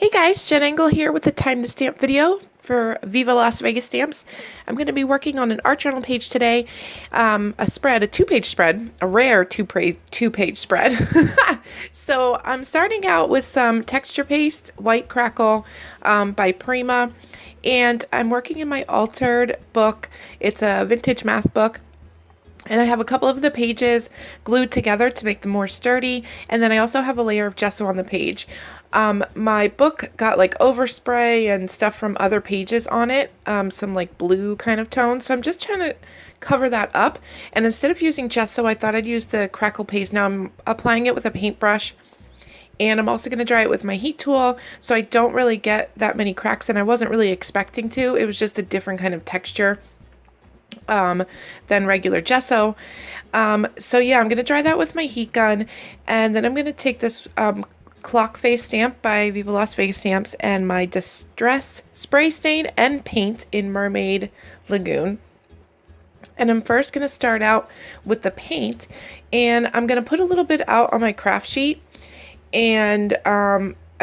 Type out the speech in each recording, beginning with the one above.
Hey guys, Jenn Engle here with the Time to Stamp video for Viva Las Vegas Stamps. I'm going to be working on an art journal page today, a two-page spread, a rare two-page spread. So I'm starting out with some texture paste, White Crackle by Prima, and I'm working in my altered book. It's a vintage math book. And I have a couple of the pages glued together to make them more sturdy. And then I also have a layer of gesso on the page. My book got like overspray and stuff from other pages on it, some like blue kind of tones. So I'm just trying to cover that up. And instead of using gesso, I thought I'd use the crackle paste. Now I'm applying it with a paintbrush. And I'm also going to dry it with my heat tool so I don't really get that many cracks. And I wasn't really expecting to. It was just a different kind of texture than regular gesso. So yeah, I'm going to dry that with my heat gun, and then I'm going to take this clock face stamp by Viva Las Vegas Stamps and my Distress Spray Stain and Paint in Mermaid Lagoon. And I'm first going to start out with the paint, and I'm going to put a little bit out on my craft sheet, and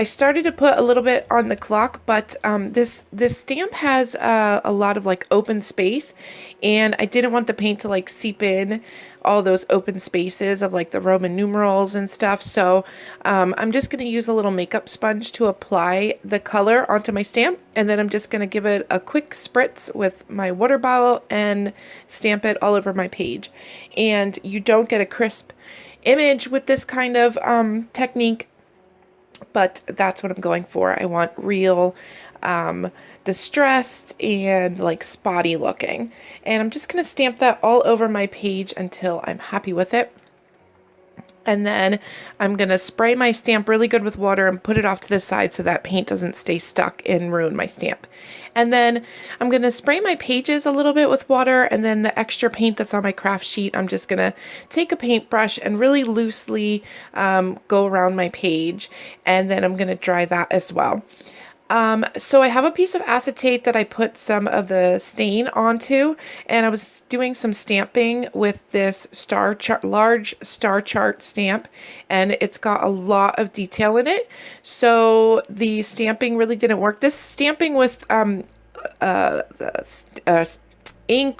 I started to put a little bit on the clock, but this stamp has a lot of like open space, and I didn't want the paint to like seep in all those open spaces of like the Roman numerals and stuff. So I'm just going to use a little makeup sponge to apply the color onto my stamp, and then I'm just going to give it a quick spritz with my water bottle and stamp it all over my page. And you don't get a crisp image with this kind of technique, but that's what I'm going for. I want real distressed and like spotty looking. And I'm just going to stamp that all over my page until I'm happy with it. And then I'm going to spray my stamp really good with water and put it off to the side so that paint doesn't stay stuck and ruin my stamp. And then I'm going to spray my pages a little bit with water, and then the extra paint that's on my craft sheet, I'm just going to take a paintbrush and really loosely go around my page, and then I'm going to dry that as well. So I have a piece of acetate that I put some of the stain onto, and I was doing some stamping with this large star chart stamp, and it's got a lot of detail in it. So the stamping really didn't work. This stamping with ink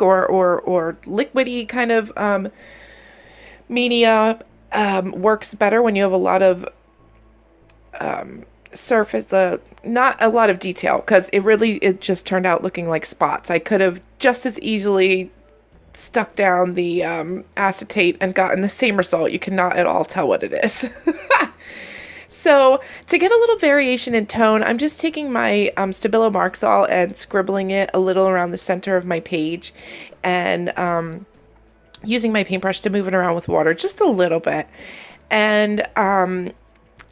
or liquidy kind of media works better when you have a lot of surface, not a lot of detail, because it just turned out looking like spots. I could have just as easily stuck down the acetate and gotten the same result. You cannot at all tell what it is. So to get a little variation in tone, I'm just taking my Stabilo Marxol and scribbling it a little around the center of my page, and using my paintbrush to move it around with water just a little bit. And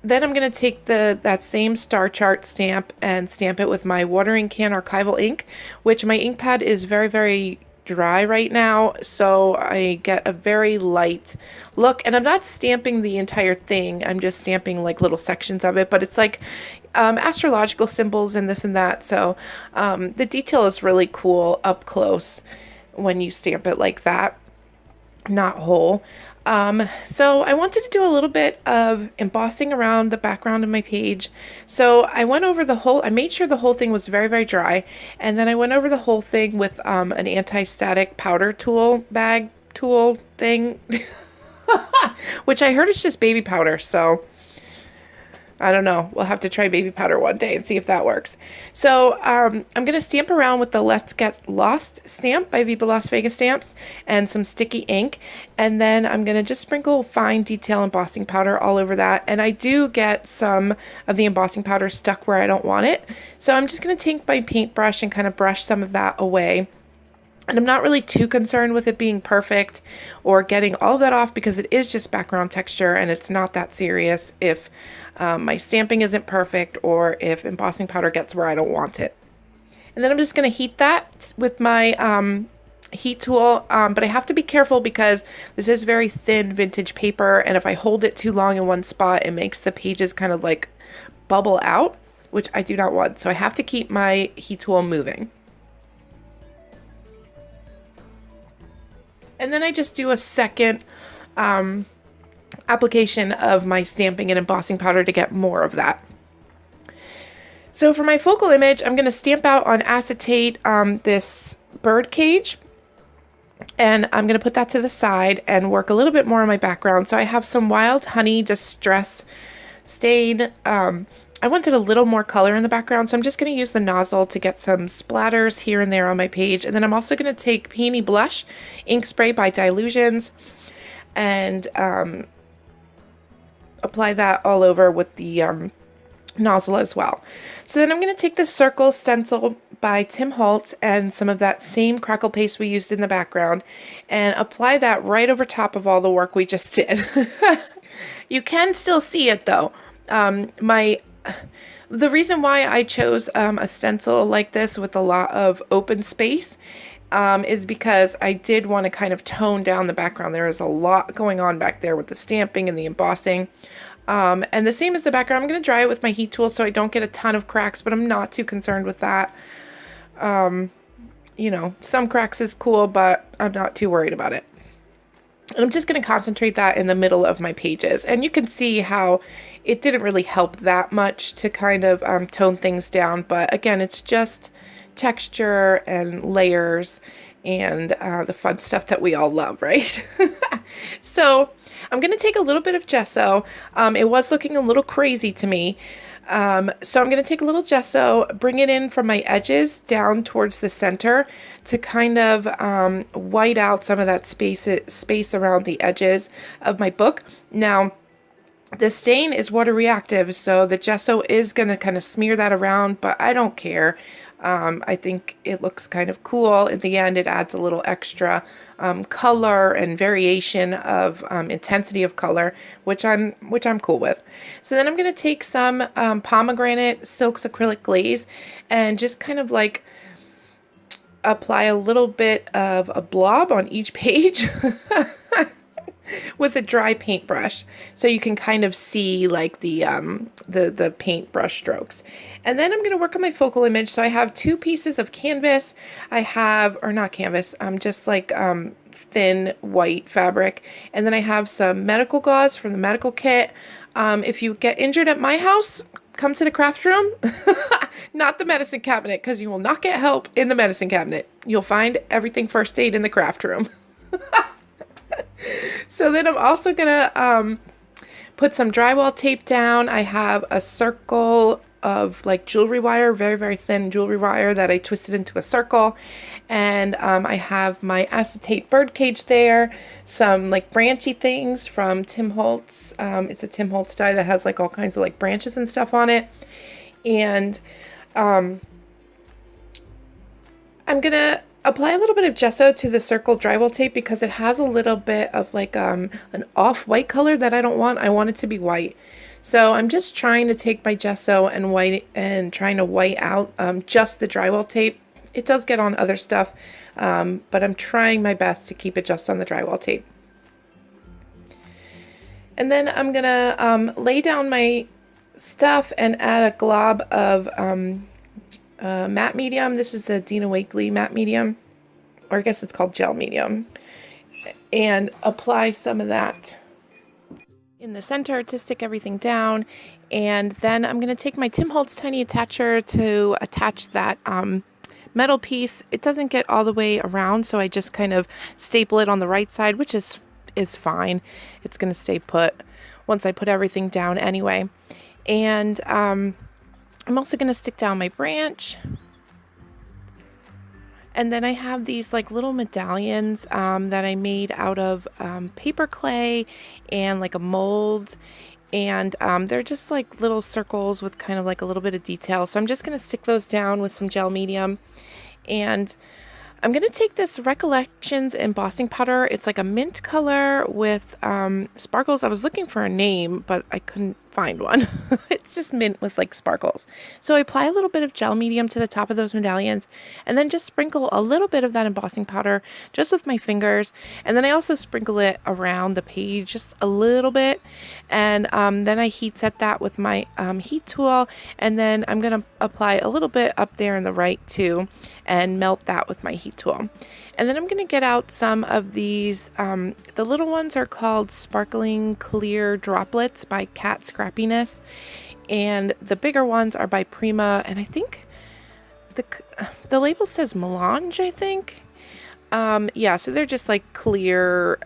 then I'm going to take that same star chart stamp and stamp it with my watering can archival ink, which my ink pad is very, very dry right now, so I get a very light look. And I'm not stamping the entire thing, I'm just stamping like little sections of it, but it's like astrological symbols and this and that. So the detail is really cool up close when you stamp it like that, not whole. So I wanted to do a little bit of embossing around the background of my page. So I went over I made sure the whole thing was very, very dry. And then I went over the whole thing with an anti-static powder bag tool thing, which I heard is just baby powder. So I don't know. We'll have to try baby powder one day and see if that works. So I'm going to stamp around with the Let's Get Lost stamp by Viva Las Vegas Stamps and some sticky ink. And then I'm going to just sprinkle fine detail embossing powder all over that. And I do get some of the embossing powder stuck where I don't want it. So I'm just going to take my paintbrush and kind of brush some of that away. And I'm not really too concerned with it being perfect or getting all of that off, because it is just background texture and it's not that serious if my stamping isn't perfect or if embossing powder gets where I don't want it. And then I'm just going to heat that with my heat tool, but I have to be careful because this is very thin vintage paper, and if I hold it too long in one spot, it makes the pages kind of like bubble out, which I do not want. So I have to keep my heat tool moving. And then I just do a second application of my stamping and embossing powder to get more of that. So for my focal image, I'm going to stamp out on acetate this bird cage. And I'm going to put that to the side and work a little bit more on my background. So I have some Wild Honey Distress Stain. I wanted a little more color in the background, so I'm just going to use the nozzle to get some splatters here and there on my page. And then I'm also going to take Peony Blush Ink Spray by Dilutions and apply that all over with the nozzle as well. So then I'm going to take the Circle Stencil by Tim Holtz and some of that same crackle paste we used in the background and apply that right over top of all the work we just did. You can still see it though. The reason why I chose a stencil like this with a lot of open space is because I did want to kind of tone down the background. There is a lot going on back there with the stamping and the embossing. And the same as the background, I'm going to dry it with my heat tool so I don't get a ton of cracks, but I'm not too concerned with that. You know, some cracks is cool, but I'm not too worried about it. And I'm just going to concentrate that in the middle of my pages. And you can see how it didn't really help that much to kind of tone things down. But again, it's just texture and layers and the fun stuff that we all love, right? So I'm going to take a little bit of gesso. It was looking a little crazy to me. So I'm going to take a little gesso, bring it in from my edges down towards the center to kind of white out some of that space around the edges of my book. Now, the stain is water reactive, so the gesso is going to kind of smear that around, but I don't care. I think it looks kind of cool. In the end, it adds a little extra color and variation of intensity of color, which I'm cool with. So then I'm going to take some pomegranate silks acrylic glaze and just kind of like apply a little bit of a blob on each page. With a dry paintbrush, so you can kind of see like the paintbrush strokes. And then I'm going to work on my focal image. So I have 2 pieces of canvas. I have, or not canvas, just like thin white fabric. And then I have some medical gauze from the medical kit. If you get injured at my house, come to the craft room, not the medicine cabinet, because you will not get help in the medicine cabinet. You'll find everything first aid in the craft room. So then I'm also gonna put some drywall tape down. I have a circle of like jewelry wire, very, very thin jewelry wire that I twisted into a circle. And I have my acetate birdcage there, some like branchy things from Tim Holtz. It's a Tim Holtz die that has like all kinds of like branches and stuff on it. And I'm gonna apply a little bit of gesso to the circle drywall tape because it has a little bit of like an off-white color that I don't want. I want it to be white. So I'm just trying to take my gesso and trying to white out just the drywall tape. It does get on other stuff, but I'm trying my best to keep it just on the drywall tape. And then I'm gonna lay down my stuff and add a glob of matte medium. This is the Dina Wakley matte medium, or I guess it's called gel medium, and apply some of that in the center to stick everything down. And then I'm going to take my Tim Holtz tiny attacher to attach that metal piece. It doesn't get all the way around, so I just kind of staple it on the right side, which is fine. It's going to stay put once I put everything down anyway. And I'm also going to stick down my branch. And then I have these like little medallions that I made out of paper clay and like a mold. And they're just like little circles with kind of like a little bit of detail. So I'm just going to stick those down with some gel medium. And I'm going to take this Recollections embossing powder. It's like a mint color with sparkles. I was looking for a name, but I couldn't find one. It's just mint with like sparkles. So I apply a little bit of gel medium to the top of those medallions and then just sprinkle a little bit of that embossing powder just with my fingers. And then I also sprinkle it around the page just a little bit. And then I heat set that with my heat tool. And then I'm going to apply a little bit up there in the right too and melt that with my heat tool. And then I'm going to get out some of these, the little ones are called Sparkling Clear Droplets by Cat Scrappiness. and the bigger ones are by Prima, and I think the label says Melange, I think. Yeah, so they're just like clear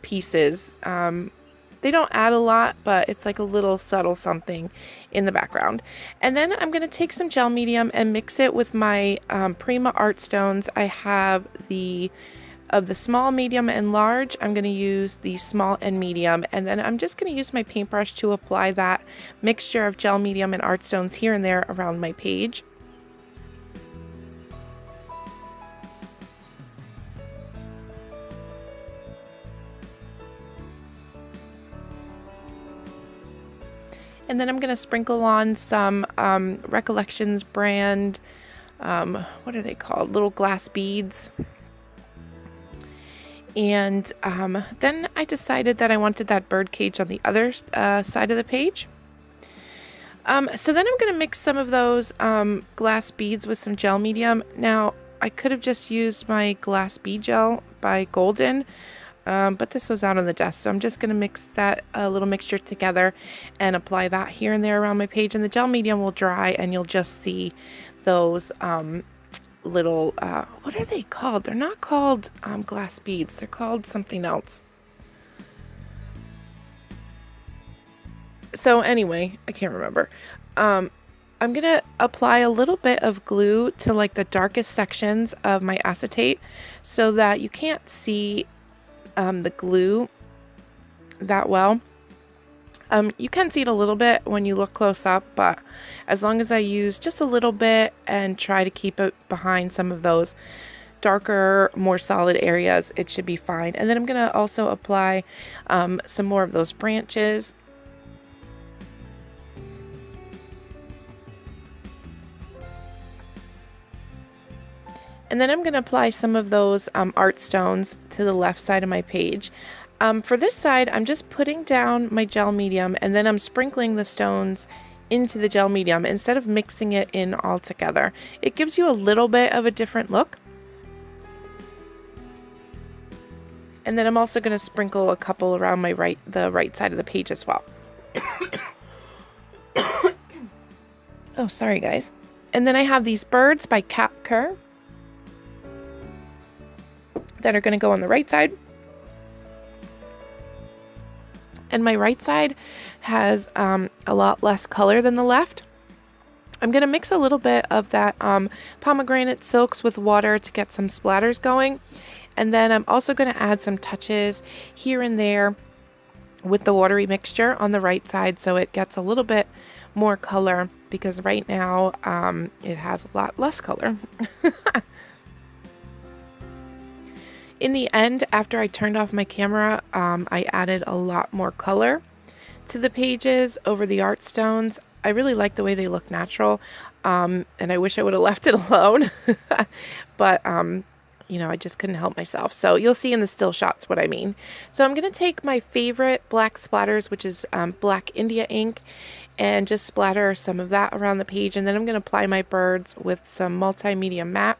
pieces. They don't add a lot, but it's like a little subtle something in the background. And then I'm going to take some gel medium and mix it with my Prima art stones. I have of the small, medium, and large. I'm going to use the small and medium, and then I'm just going to use my paintbrush to apply that mixture of gel medium and art stones here and there around my page. And then I'm going to sprinkle on some Recollections brand, what are they called? Little glass beads. And then I decided that I wanted that bird cage on the other side of the page. So then I'm going to mix some of those glass beads with some gel medium. Now, I could have just used my glass bead gel by Golden, but this was out on the desk, so I'm just going to mix that little mixture together and apply that here and there around my page, and the gel medium will dry and you'll just see those little, what are they called? They're not called glass beads, they're called something else. So anyway, I can't remember. I'm going to apply a little bit of glue to like the darkest sections of my acetate so that you can't see the glue that well. You can see it a little bit when you look close up, but as long as I use just a little bit and try to keep it behind some of those darker, more solid areas, it should be fine. And then I'm going to also apply some more of those branches. And then I'm going to apply some of those art stones to the left side of my page. For this side, I'm just putting down my gel medium and then I'm sprinkling the stones into the gel medium instead of mixing it in all together. It gives you a little bit of a different look. And then I'm also going to sprinkle a couple around the right side of the page as well. Oh, sorry guys. And then I have these birds by Cat Kerr that are going to go on the right side. And my right side has a lot less color than the left. I'm going to mix a little bit of that pomegranate silks with water to get some splatters going. And then I'm also going to add some touches here and there with the watery mixture on the right side so it gets a little bit more color, because right now it has a lot less color. In the end, after I turned off my camera, I added a lot more color to the pages over the art stones. I really like the way they look natural, and I wish I would have left it alone. But, you know, I just couldn't help myself. So you'll see in the still shots what I mean. So I'm going to take my favorite black splatters, which is Black India ink, and just splatter some of that around the page. And then I'm going to apply my birds with some multimedia matte.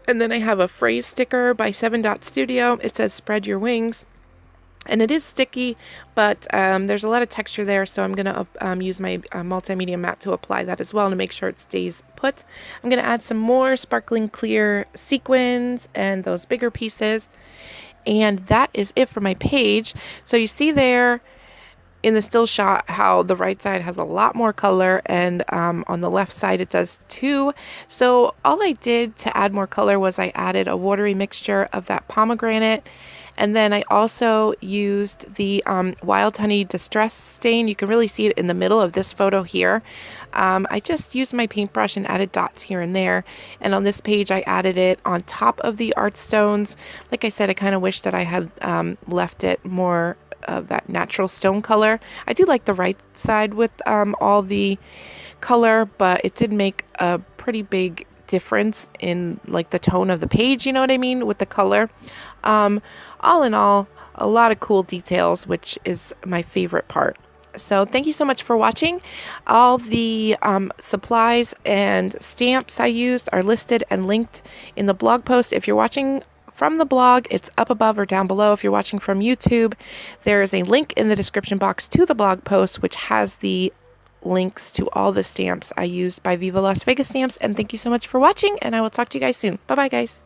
And then I have a phrase sticker by 7 Dot Studio. It says spread your wings. And it is sticky, but there's a lot of texture there, so I'm going to use my multimedia matte to apply that as well to make sure it stays put. I'm going to add some more sparkling clear sequins and those bigger pieces. And that is it for my page. So you see there in the still shot how the right side has a lot more color, and on the left side it does too. So all I did to add more color was I added a watery mixture of that pomegranate, and then I also used the Wild Honey Distress stain. You can really see it in the middle of this photo here. I just used my paintbrush and added dots here and there, and on this page I added it on top of the art stones. Like I said, I kind of wish that I had left it more of that natural stone color. I do like the right side with all the color, but it did make a pretty big difference in like the tone of the page, you know what I mean, with the color. All in all, a lot of cool details, which is my favorite part. So thank you so much for watching. All the supplies and stamps I used are listed and linked in the blog post. If you're watching from the blog. It's up above or down below if you're watching from YouTube. There is a link in the description box to the blog post, which has the links to all the stamps I used by Viva Las Vegas Stamps. And thank you so much for watching, and I will talk to you guys soon. Bye bye, guys.